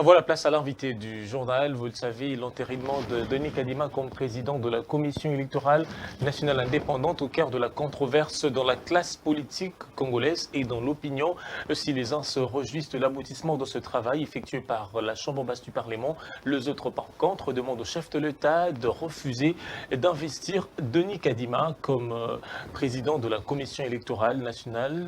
Voilà, place à l'invité du journal. Vous le savez, l'entérinement de Denis Kadima comme président de la Commission électorale nationale indépendante au cœur de la controverse dans la classe politique congolaise et dans l'opinion. Si les uns se réjouissent de l'aboutissement de ce travail effectué par la Chambre basse du Parlement, les autres, par contre, demandent au chef de l'État de refuser d'investir Denis Kadima comme président de la Commission électorale nationale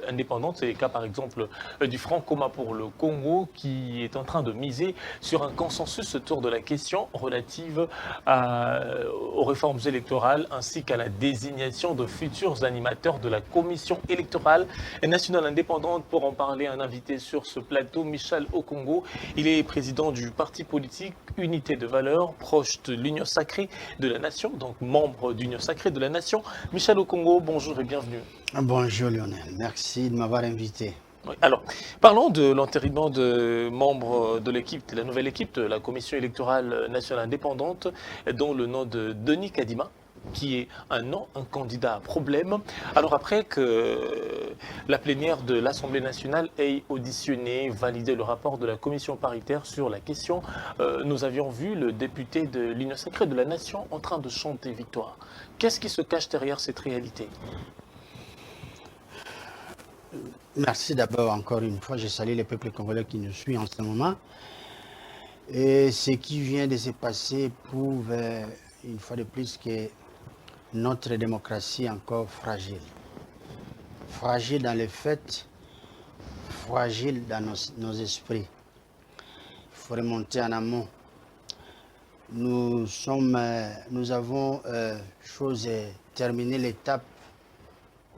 indépendante. C'est le cas, par exemple, du Front commun pour le Congo qui est en train de miser sur un consensus autour de la question relative aux réformes électorales ainsi qu'à la désignation de futurs animateurs de la Commission électorale nationale indépendante. Pour en parler, un invité sur ce plateau, Michel Okongo. Il est président du parti politique Unité de valeurs, proche de l'Union sacrée de la Nation, donc membre d'Union sacrée de la Nation. Michel Okongo, bonjour et bienvenue. Bonjour Lionel, merci de m'avoir invité. Oui. Alors, parlons de l'entérinement de membres de l'équipe, de la nouvelle équipe de la Commission électorale nationale indépendante, dont le nom de Denis Kadima, qui est un candidat à problème. Alors après que la plénière de l'Assemblée nationale ait auditionné, validé le rapport de la commission paritaire sur la question, nous avions vu le député de l'Union sacrée de la Nation en train de chanter victoire. Qu'est-ce qui se cache derrière cette réalité ? Merci d'abord encore une fois, je salue le peuple congolais qui nous suit en ce moment. Et ce qui vient de se passer prouve une fois de plus que notre démocratie est encore fragile. Fragile dans les faits, fragile dans nos esprits. Il faut remonter en amont. Nous avons terminé l'étape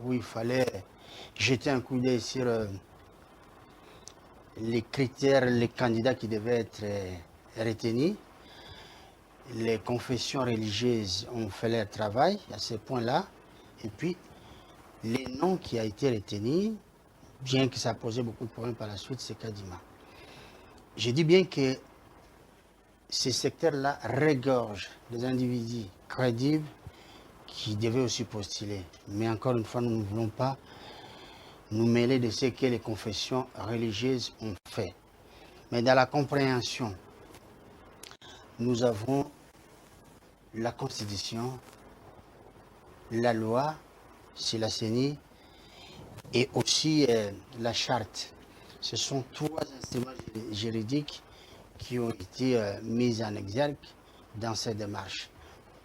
où il fallait jeter un coup d'œil sur les critères, les candidats qui devaient être retenus. Les confessions religieuses ont fait leur travail à ce point-là. Et puis, les noms qui ont été retenus, bien que ça a posé beaucoup de problèmes par la suite, c'est Kadima. Je dis bien que ces secteurs-là regorgent des individus crédibles qui devaient aussi postuler. Mais encore une fois, nous ne voulons pas nous mêler de ce que les confessions religieuses ont fait. Mais dans la compréhension, nous avons la Constitution, la loi, c'est la CENI, et aussi la charte. Ce sont trois instruments juridiques qui ont été mis en exergue dans cette démarche.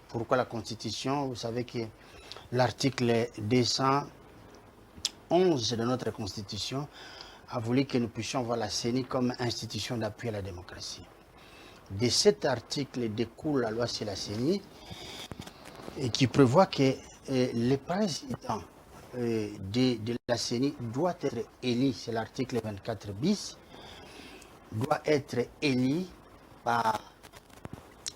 Pourquoi la Constitution? Vous savez que l'article 211 de notre Constitution a voulu que nous puissions voir la CENI comme institution d'appui à la démocratie. De cet article découle la loi sur la CENI et qui prévoit que le président de la CENI doit être élu, c'est l'article 24 bis, doit être élu par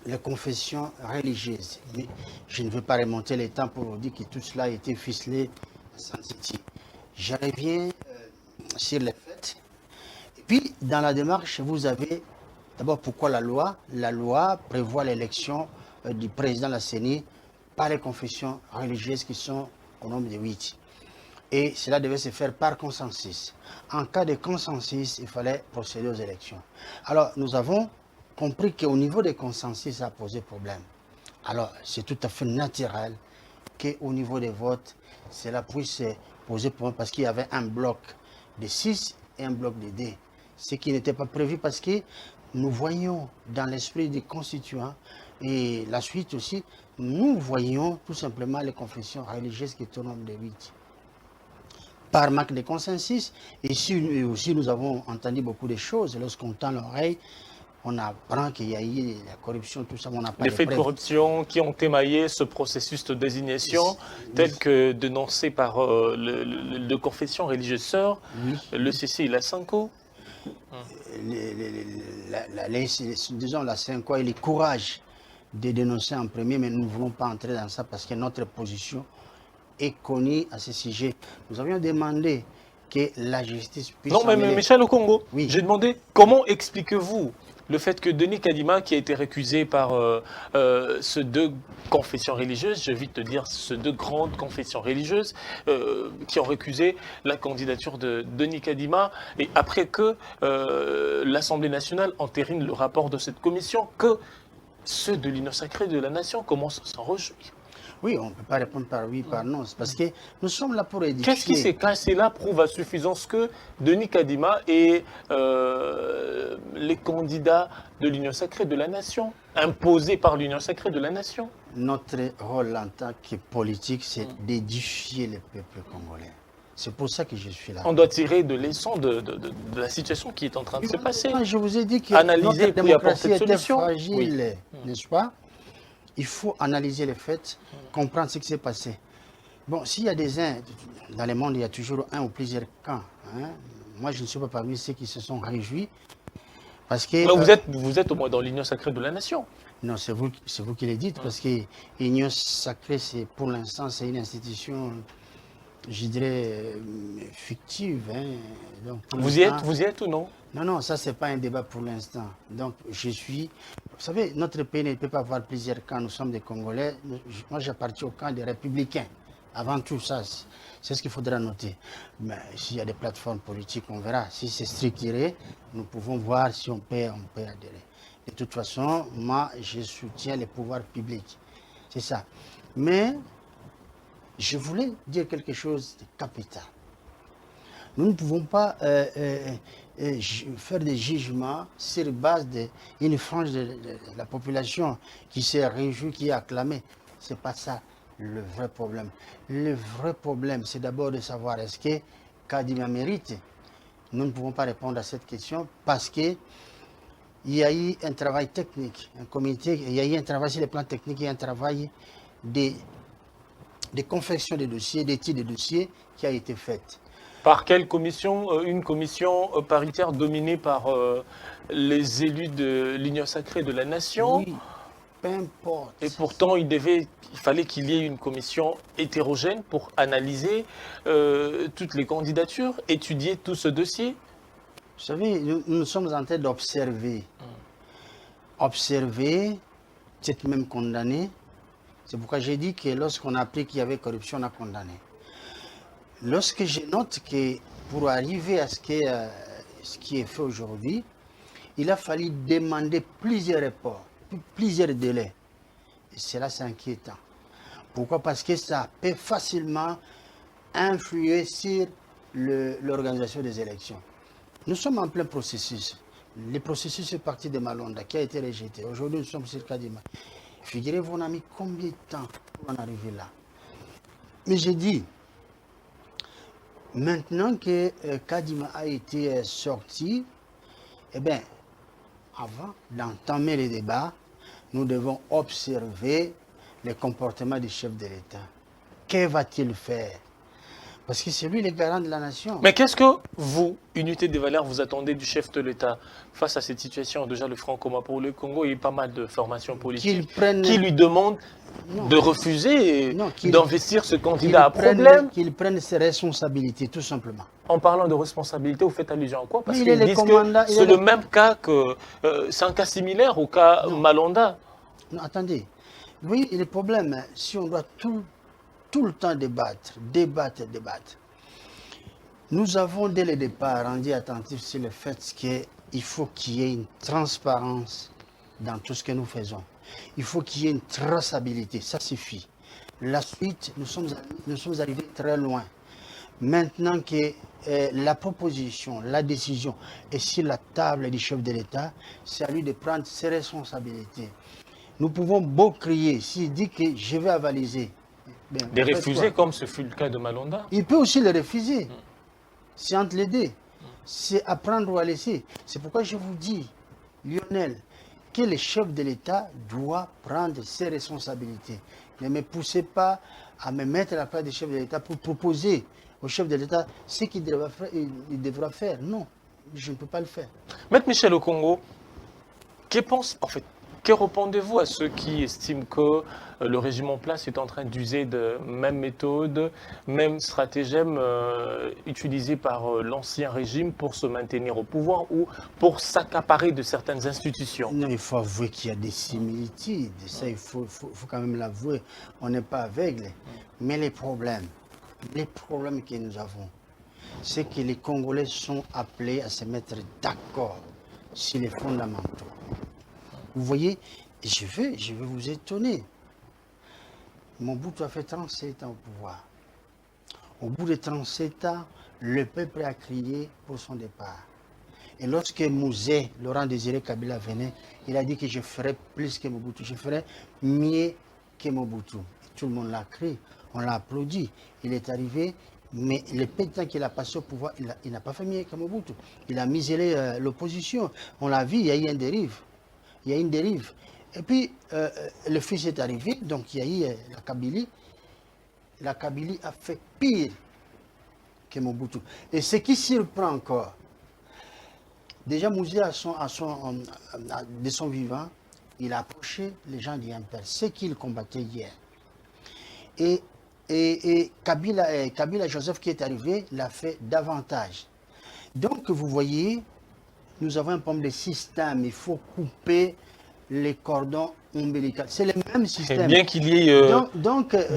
les confessions religieuses. Mais je ne veux pas remonter le temps pour vous dire que tout cela a été ficelé sans citer. Je reviens sur les faits. Et puis, dans la démarche, vous avez d'abord pourquoi la loi? La loi prévoit l'élection du président de la CENI par les confessions religieuses qui sont au nombre de 8. Et cela devait se faire par consensus. En cas de consensus, il fallait procéder aux élections. Alors, nous avons compris qu'au niveau des consensus, ça a posé problème. Alors, c'est tout à fait naturel qu'au niveau des votes, cela puisse poser problème parce qu'il y avait un bloc de 6 et un bloc de 2. Ce qui n'était pas prévu parce que nous voyons dans l'esprit des constituants et la suite aussi, nous voyons tout simplement les confessions religieuses qui étaient au nombre de 8. Par manque de consensus, et aussi nous avons entendu beaucoup de choses. Lorsqu'on tend l'oreille, on apprend qu'il y a eu la corruption, tout ça, on n'a pas des faits de corruption qui ont émaillé ce processus de désignation, tel que dénoncé par le confession religieuse sœur, le CC et la Sanko. Disons la Sanko a eu le courage de dénoncer en premier, mais nous ne voulons pas entrer dans ça parce que notre position est connue à ce sujet. Nous avions demandé que la justice puisse... Non, mais Michel Okongo, oui. J'ai demandé comment expliquez-vous le fait que Denis Kadima, qui a été récusé par ces deux confessions religieuses, je vais vite te dire, ces deux grandes confessions religieuses, qui ont récusé la candidature de Denis Kadima, et après que l'Assemblée nationale entérine le rapport de cette commission, que ceux de l'Union sacrée de la nation commencent à s'en réjouir. Oui, on ne peut pas répondre par oui, par non. C'est parce que nous sommes là pour édifier. Qu'est-ce qui s'est cassé là prouve à suffisance que Denis Kadima et les candidats de l'Union sacrée de la nation, imposés par l'Union sacrée de la nation? Notre rôle en tant que politique, c'est d'édifier le peuple congolais. C'est pour ça que je suis là. On doit tirer de leçons de la situation qui est en train de se passer. Je vous ai dit que analyser notre puis apporter démocratie des était solutions. fragile, n'est-ce pas? Il faut analyser les faits, comprendre ce qui s'est passé. Bon, s'il y a des uns, dans le monde, il y a toujours un ou plusieurs camps. Hein. Moi, je ne suis pas parmi ceux qui se sont réjouis. Parce que, vous êtes au moins dans l'Union sacrée de la nation. Non, c'est vous qui le dites, parce que l'Union sacrée, pour l'instant, c'est une institution, je dirais, fictive. Hein. Donc, vous y êtes ou non? Non, ça, ce n'est pas un débat pour l'instant. Donc, je suis... Vous savez, notre pays ne peut pas avoir plusieurs camps. Nous sommes des Congolais. Moi, j'appartiens au camp des Républicains. Avant tout, ça, c'est ce qu'il faudra noter. Mais s'il y a des plateformes politiques, on verra. Si c'est structuré, nous pouvons voir si on peut adhérer. De toute façon, moi, je soutiens les pouvoirs publics. C'est ça. Mais, je voulais dire quelque chose de capital. Nous ne pouvons pas faire des jugements sur base d'une frange de la population qui s'est réjouie, qui a acclamé. Ce n'est pas ça le vrai problème. Le vrai problème, c'est d'abord de savoir est-ce que Kadima mérite. Nous ne pouvons pas répondre à cette question parce qu'il y a eu un travail technique, un comité, il y a eu un travail sur les plans techniques, il y a un travail de confection des dossiers, d'études des dossiers qui a été fait. Par quelle commission? Une commission paritaire dominée par les élus de l'Union sacrée de la nation. Oui, peu importe. Et pourtant, il fallait qu'il y ait une commission hétérogène pour analyser toutes les candidatures, étudier tout ce dossier. Vous savez, nous sommes en train d'observer. Observer, peut-être même condamner. C'est pourquoi j'ai dit que lorsqu'on a appris qu'il y avait corruption, on a condamné. Lorsque je note que pour arriver à ce qui est fait aujourd'hui, il a fallu demander plusieurs reports, plusieurs délais. Et cela, c'est inquiétant. Pourquoi? Parce que ça peut facilement influer sur l'organisation des élections. Nous sommes en plein processus. Le processus est parti de Malonda, qui a été rejeté. Aujourd'hui, nous sommes sur Kadima. Figurez-vous, on a mis combien de temps pour en arriver là? Mais j'ai dit, maintenant que Kadima a été sorti, eh bien, avant d'entamer les débats, nous devons observer le comportement du chef de l'État. Que va-t-il faire? Parce que c'est lui le garant de la nation. Mais qu'est-ce que vous, Unité des valeurs, vous attendez du chef de l'État face à cette situation? Déjà, le Front commun pour le Congo, il y a pas mal de formations politiques qui lui demandent de refuser d'investir ce candidat à problème. Qu'il prenne ses responsabilités, tout simplement. En parlant de responsabilité, vous faites allusion à quoi? Parce qu'ils disent que c'est le même cas que... c'est un cas similaire au cas Malonda. Non, attendez. Vous voyez, le problème, si on doit tout le temps débattre. Nous avons dès le départ rendu attentif sur le fait qu'il faut qu'il y ait une transparence dans tout ce que nous faisons. Il faut qu'il y ait une traçabilité, ça suffit. La suite, nous sommes arrivés très loin. Maintenant que la proposition, la décision est sur la table du chef de l'État, c'est à lui de prendre ses responsabilités. Nous pouvons beau crier, s'il dit que je vais avaliser. Des refuser comme ce fut le cas de Malonda. Il peut aussi le refuser. C'est entre les deux. C'est à prendre ou à laisser. C'est pourquoi je vous dis, Lionel, que le chef de l'État doit prendre ses responsabilités. Ne me poussez pas à me mettre à la place du chef de l'État pour proposer au chef de l'État ce qu'il devra faire. Non, je ne peux pas le faire. Maître Michel Okongo, Que répondez-vous à ceux qui estiment que le régime en place est en train d'user de mêmes méthodes, mêmes stratagèmes utilisés par l'ancien régime pour se maintenir au pouvoir ou pour s'accaparer de certaines institutions? Non, il faut avouer qu'il y a des similitudes. Ça, il faut quand même l'avouer. On n'est pas aveugle. Mais les problèmes que nous avons, c'est que les Congolais sont appelés à se mettre d'accord sur les fondamentaux. Vous voyez, je vais vous étonner. Mobutu a fait 37 ans au pouvoir. Au bout de 37 ans, le peuple a crié pour son départ. Et lorsque Mouzé, Laurent Désiré Kabila venait, il a dit que je ferai plus que Mobutu, je ferai mieux que Mobutu. Et tout le monde l'a crié, on l'a applaudi. Il est arrivé, mais le peu de temps qu'il a passé au pouvoir, il n'a pas fait mieux que Mobutu. Il a muselé l'opposition. On l'a vu, il y a eu une dérive. Il y a une dérive. Et puis, le fils est arrivé, donc il y a eu la Kabylie. La Kabylie a fait pire que Mobutu. Et ce qui surprend encore, déjà Mouzé, de son vivant, il a approché les gens du MPR, ce qu'il combattait hier. Et Kabila Joseph qui est arrivé l'a fait davantage. Donc vous voyez, nous avons un problème de système. Il faut couper les cordons ombilicaux. C'est le même système. Et bien qu'il y ait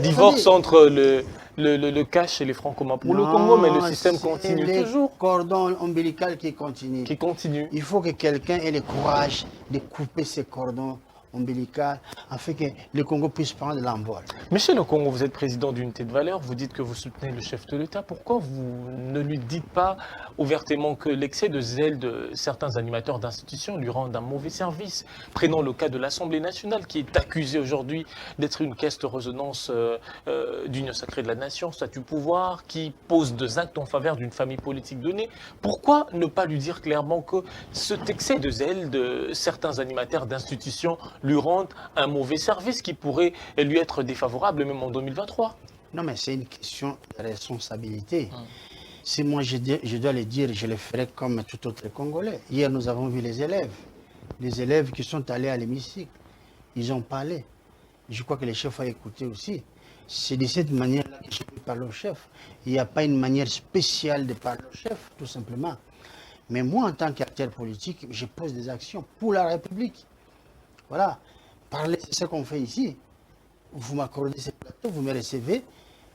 divorce entre le cash et les francs-communs pour le Congo, mais le système continue toujours. Le cordon ombilical qui continue. Qui continue. Il faut que quelqu'un ait le courage de couper ces cordons ombilicaux afin que le Congo puisse prendre l'envol. Michel Okongo, vous êtes président d'Unité de Valeurs, vous dites que vous soutenez le chef de l'État. Pourquoi vous ne lui dites pas ouvertement que l'excès de zèle de certains animateurs d'institutions lui rendent un mauvais service? Prenons le cas de l'Assemblée nationale qui est accusée aujourd'hui d'être une caisse de résonance d'union sacrée de la nation, statut pouvoir, qui pose deux actes en faveur d'une famille politique donnée. Pourquoi ne pas lui dire clairement que cet excès de zèle de certains animateurs d'institutions lui rendent un mauvais service qui pourrait lui être défavorable même en 2023? Non, mais c'est une question de responsabilité. Si moi je dois le dire, je le ferai comme tout autre Congolais. Hier, nous avons vu les élèves qui sont allés à l'hémicycle. Ils ont parlé. Je crois que le chef a écouté aussi. C'est de cette manière-là que je peux parler au chef. Il n'y a pas une manière spéciale de parler au chef, tout simplement. Mais moi, en tant qu'acteur politique, je pose des actions pour la République. Voilà. Parler, c'est ce qu'on fait ici. Vous m'accordez ce plateau, vous me recevez,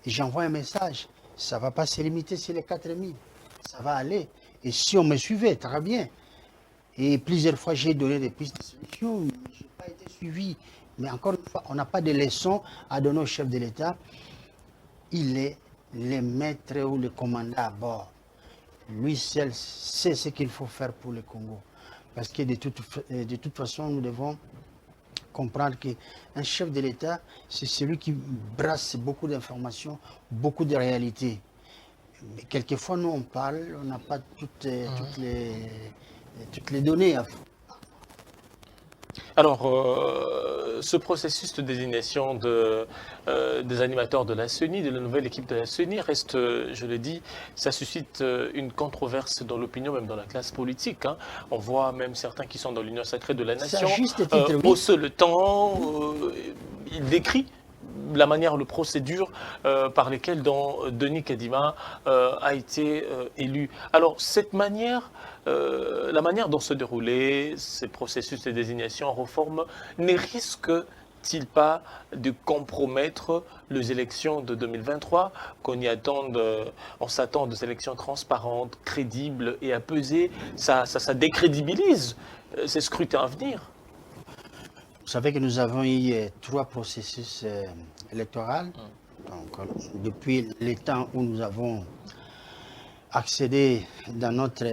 et j'envoie un message. Ça ne va pas se limiter sur les 4000. Ça va aller. Et si on me suivait, très bien. Et plusieurs fois, j'ai donné des pistes de solutions, mais je n'ai pas été suivi. Mais encore une fois, on n'a pas de leçons à donner au chef de l'État. Il est le maître ou le commandant à bord. Lui seul sait ce qu'il faut faire pour le Congo. Parce que de toute façon, nous devons comprendre qu'un chef de l'État, c'est celui qui brasse beaucoup d'informations, beaucoup de réalités. Mais quelquefois, nous, on parle, on n'a pas toutes les données. Alors, ce processus de désignation des animateurs de la CENI, de la nouvelle équipe de la CENI, reste, je le dis, ça suscite une controverse dans l'opinion, même dans la classe politique. Hein. On voit même certains qui sont dans l'Union sacrée de la nation haussent le temps, il décrit la manière, la procédure par lesquelles Denis Kadima a été élu. Alors, cette manière, la manière dont se déroulaient ces processus de désignation en réforme ne risque-t-il pas de compromettre les élections de 2023, on s'attend à des élections transparentes, crédibles et apaisées? Ça décrédibilise ces scrutins à venir. Vous savez que nous avons eu 3 processus électoraux. Donc, depuis le temps où nous avons accédé dans notre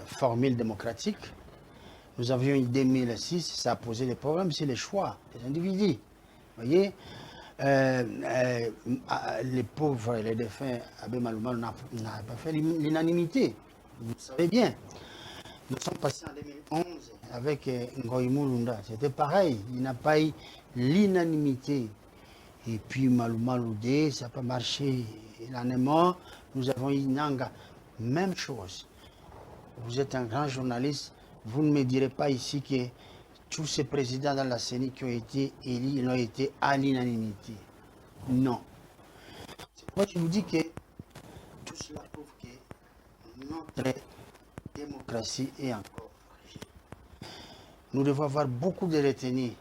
formule démocratique, nous avions eu 2006, ça a posé des problèmes sur les choix des individus. Vous voyez, les pauvres et les défunts, Abbé Malouma n'a pas fait l'unanimité. Vous le savez bien. Nous sommes passés en 2011 avec Ngoï Mulunda. C'était pareil, il n'a pas eu l'unanimité. Et puis Malouma Loudé, ça n'a pas marché. L'année mort, nous avons eu Nanga. Même chose. Vous êtes un grand journaliste, vous ne me direz pas ici que tous ces présidents dans la CENI qui ont été élus, ils ont été à l'unanimité. Non. Moi, je vous dis que tout cela prouve que notre démocratie est encore fragile. Nous devons avoir beaucoup de retenue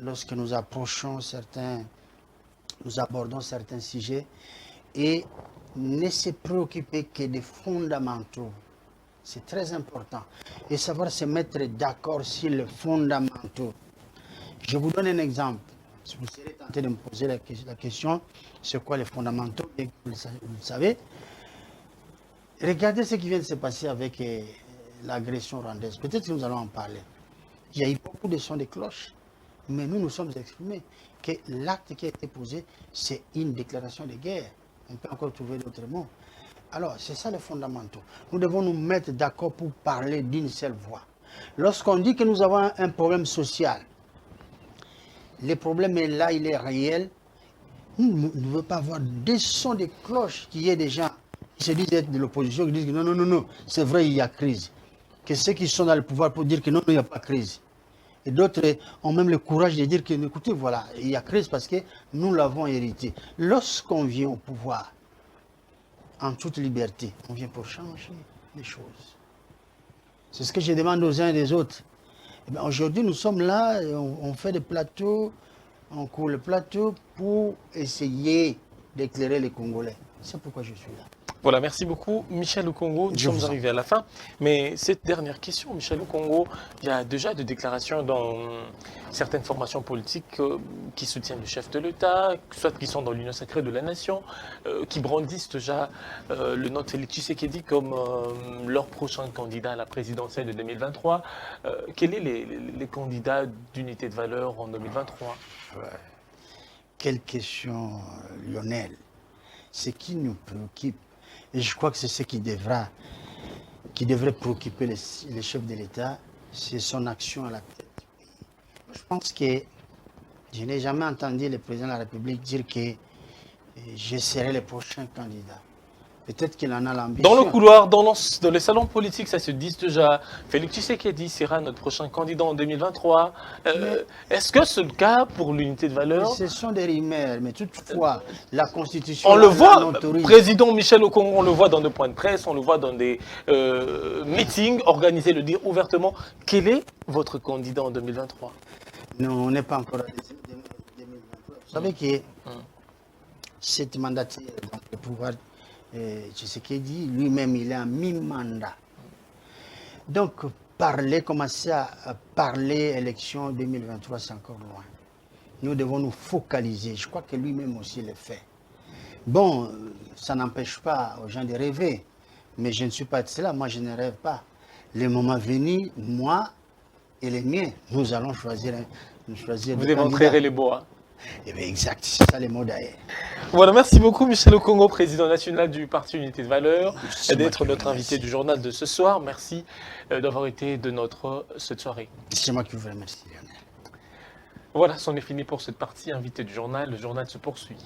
lorsque nous approchons nous abordons certains sujets et ne se préoccuper que des fondamentaux. C'est très important. Et savoir se mettre d'accord sur les fondamentaux. Je vous donne un exemple. Si vous serez tenté de me poser la question, c'est quoi les fondamentaux, et vous le savez. Regardez ce qui vient de se passer avec l'agression rwandaise. Peut-être que nous allons en parler. Il y a eu beaucoup de sons de cloche, mais nous sommes exprimés que l'acte qui a été posé, c'est une déclaration de guerre. On peut encore trouver d'autres mots. Alors, c'est ça les fondamentaux. Nous devons nous mettre d'accord pour parler d'une seule voix. Lorsqu'on dit que nous avons un problème social, le problème est là, il est réel. Nous ne devons pas avoir des sons de cloche qui y ait des gens qui se disent être de l'opposition, qui disent que non, c'est vrai, il y a crise. Que ceux qui sont dans le pouvoir pour dire que non, il n'y a pas de crise. Et d'autres ont même le courage de dire que, écoutez, voilà, il y a crise parce que nous l'avons hérité. Lorsqu'on vient au pouvoir, en toute liberté, on vient pour changer les choses. C'est ce que je demande aux uns et aux autres. Aujourd'hui, nous sommes là, on fait des plateaux, on court le plateau pour essayer d'éclairer les Congolais. C'est pourquoi je suis là. Voilà, merci beaucoup. Michel Lukongo, nous sommes arrivés à la fin. Mais cette dernière question, Michel Lukongo, il y a déjà des déclarations dans certaines formations politiques qui soutiennent le chef de l'État, soit qui sont dans l'Union sacrée de la nation, qui brandissent déjà le nom de Félix Tshisekedi comme leur prochain candidat à la présidentielle de 2023. Quels sont les candidats d'unité de valeur en 2023 ? Quelle question, Lionel. Ce qui nous préoccupe, et je crois que c'est ce qui devrait préoccuper les chefs de l'État, c'est son action à la tête du pays. Je pense que je n'ai jamais entendu le président de la République dire que je serai le prochain candidat. Peut-être qu'il en a l'ambition. Dans le couloir, dans les salons politiques, ça se dit déjà. Félix Tshisekedi sera notre prochain candidat en 2023. Est-ce que c'est le cas pour l'unité de valeur? Ce sont des rumeurs, mais toutefois, la Constitution... On le voit, président Michel Lukongo, on le voit dans des points de presse, on le voit dans des meetings organisés, le dire ouvertement. Quel est votre candidat en 2023? Non, on n'est pas encore à 2023. Vous savez que cette mandature dans le pouvoir... Tshisekedi, lui-même, il est en mi-mandat. Donc, commencer à parler élection 2023, c'est encore loin. Nous devons nous focaliser. Je crois que lui-même aussi le fait. Bon, ça n'empêche pas aux gens de rêver. Mais je ne suis pas de cela. Moi, je ne rêve pas. Le moment venu, moi et les miens, nous allons choisir. Vous démontrerez les bois. Eh bien, exact, c'est ça les mots d'ailleurs. Voilà, merci beaucoup Michel Lukongo, président national du Parti Unité de Valeurs, d'être notre invité du journal de ce soir. Merci d'avoir été de cette soirée. C'est moi qui vous remercie, Lionel. Voilà, c'en est fini pour cette partie invité du journal. Le journal se poursuit.